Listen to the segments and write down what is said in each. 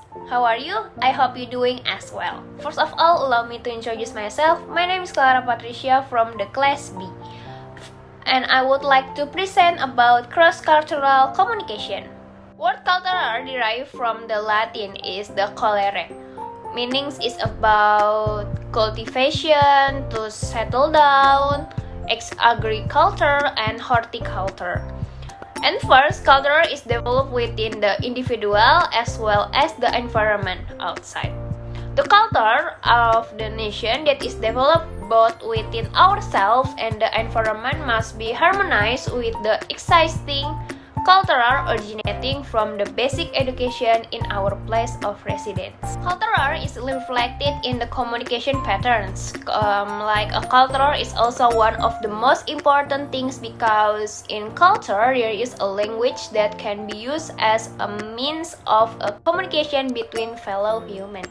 How are you? I hope you're doing as well. First of all, allow me to introduce myself. My name is Clara Patricia from the class B. And I would like to present about cross-cultural communication. Word cultural derived from the Latin is the colere. Meanings is about cultivation, to settle down, agriculture, and horticulture. And first, culture is developed within the individual as well as the environment outside. The culture of the nation that is developed both within ourselves and the environment must be harmonized with the existing culture originating from the basic education in our place of residence. Culture is reflected in the communication patterns. Like a culture is also one of the most important things because in culture there is a language that can be used as a means of a communication between fellow humans.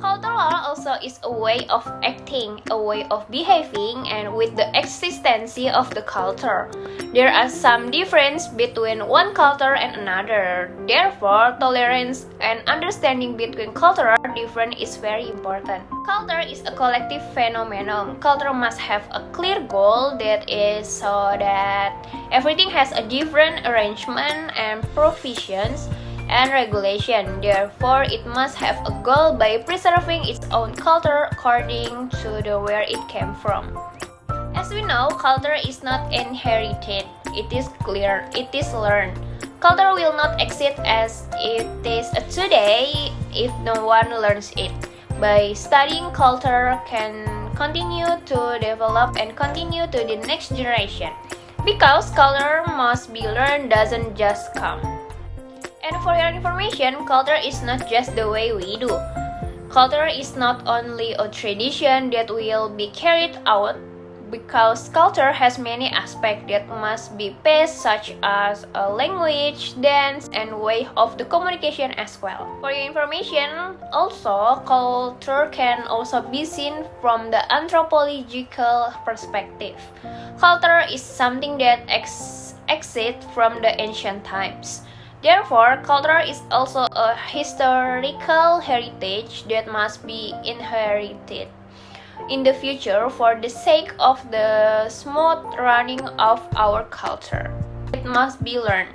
Culture also is a way of acting, a way of behaving, and with the existence of the culture. There are some difference between one culture and another. Therefore, tolerance and understanding between cultural difference is very important. Culture is a collective phenomenon. Culture must have a clear goal that is so that everything has a different arrangement and provisions and regulation. Therefore, it must have a goal by preserving its own culture according to where it came from. As we know, culture is not inherited. It is clear. It is learned. Culture will not exist as it is today if no one learns it. By studying culture can continue to develop and continue to the next generation. Because culture must be learned doesn't just come. And for your information, culture is not just the way we do. Culture is not only a tradition that will be carried out because culture has many aspects that must be passed such as a language, dance, and way of the communication as well. For your information, also, culture can also be seen from the anthropological perspective. Culture is something that exists from the ancient times. Therefore, culture is also a historical heritage that must be inherited in the future for the sake of the smooth running of our culture. It must be learned.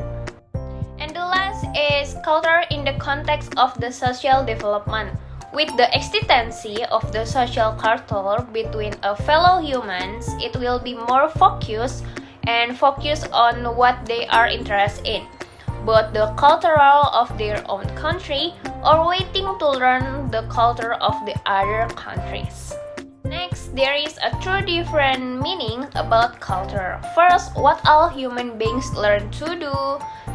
And the last is culture in the context of the social development. With the existence of the social culture between fellow humans, it will be more focused on what they are interested in, both the cultural of their own country or waiting to learn the culture of the other countries. Next, there is a two different meaning about culture. First, what all human beings learn to do,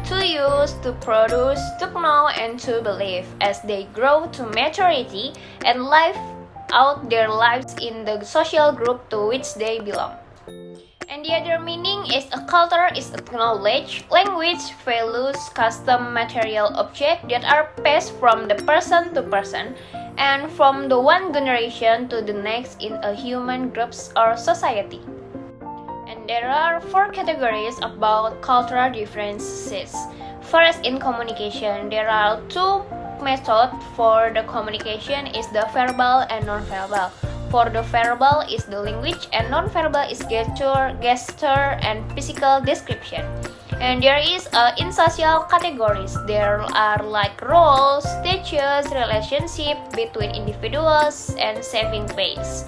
to use, to produce, to know, and to believe as they grow to maturity and live out their lives in the social group to which they belong. And the other meaning is a culture is a knowledge, language, values, custom, material objects that are passed from the person to person and from the one generation to the next in a human groups or society. And there are four categories about cultural differences. First, in communication, there are two methods for the communication is the verbal and non-verbal. For the verbal is the language and non-verbal is gesture and physical description. And there is in social categories, there are like roles, stages, relationship between individuals and saving face.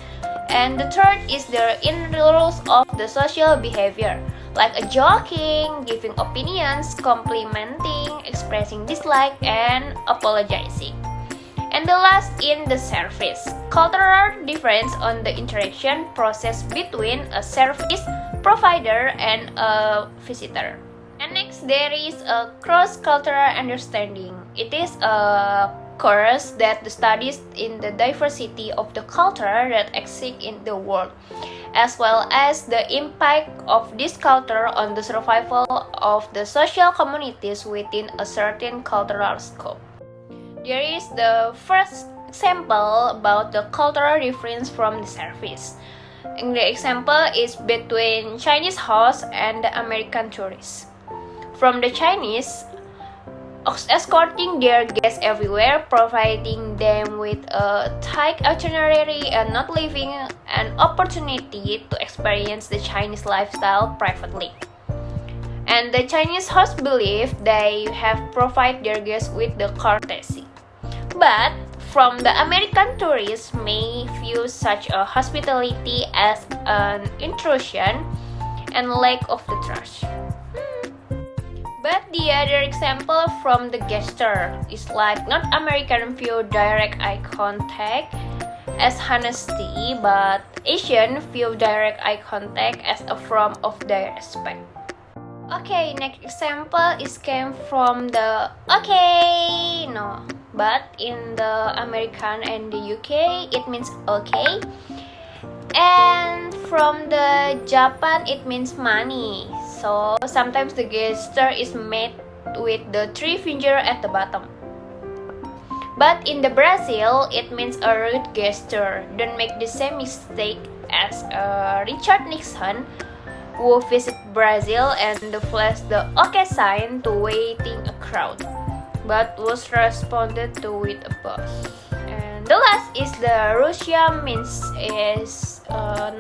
And the third is the in rules of the social behavior, like a joking, giving opinions, complimenting, expressing dislike, and apologizing. And the last in the service. Cultural difference on the interaction process between a service provider and a visitor. And next, there is a cross-cultural understanding. It is a course that studies in the diversity of the culture that exist in the world, as well as the impact of this culture on the survival of the social communities within a certain cultural scope. There is the first example about the cultural difference from the service. And the example is between Chinese hosts and the American tourists. From the Chinese, escorting their guests everywhere, providing them with a tight itinerary, and not leaving an opportunity to experience the Chinese lifestyle privately. And the Chinese hosts believe they have provided their guests with the courtesy. But from the American tourists may view such a hospitality as an intrusion and lack of the trust. But the other example from the gesture is like not American view direct eye contact as honesty, but Asian view direct eye contact as a form of their respect. Okay, next example is came from the okay, no, but in the American and the UK it means okay, and from the Japan it means money. So sometimes the gesture is made with the three finger at the bottom. But in the Brazil, it means a rude gesture. Don't make the same mistake as Richard Nixon, who visited Brazil and flashed the OK sign to waiting a crowd, but was responded to with a buzz. And the last is the Russia means is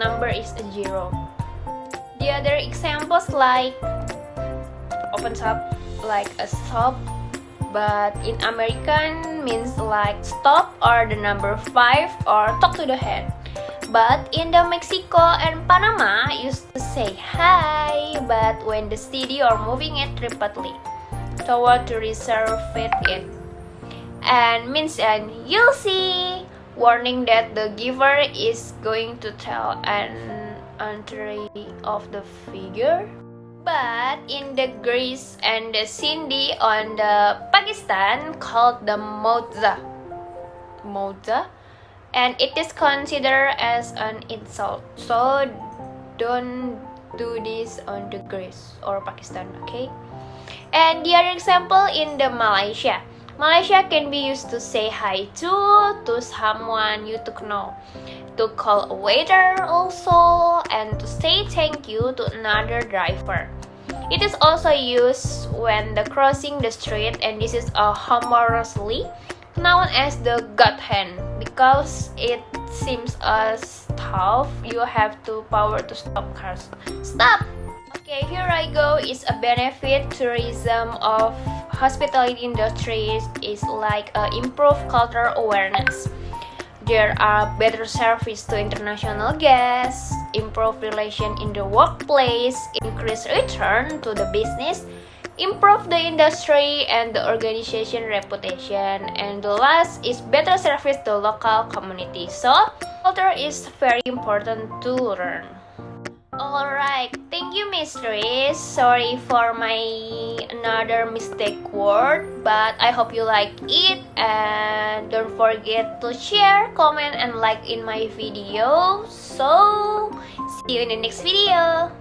number is a 0. The other examples like open shop, like a stop, but in American means like stop or the number 5 or talk to the head. But in the Mexico and Panama used to say hi, but when the city are moving it rapidly toward to reserve it in. And means and you'll see, warning that the giver is going to tell an entry of the figure. But in the Greece and the Sindhi on the Pakistan called the moza, and it is considered as an insult. So don't do this on the Greece or Pakistan, okay? And the other example in the Malaysia. Malaysia can be used to say hi to someone you to know, to call a waiter also, and to say thank you to another driver. It is also used when the crossing the street, and this is a humorously known as the God hand because it seems as tough. You have to power to stop cars. Stop! Okay, here I go is a benefit tourism of hospitality industries is like improved cultural awareness. There are better service to international guests, improved relation in the workplace, increased return to the business, improve the industry and the organization reputation, and the last is better service to local community. So culture is very important to learn. Alright, thank you mistress. Sorry for my another mistake word, but I hope you like it, and don't forget to share, comment and like in my video. So see you in the next video.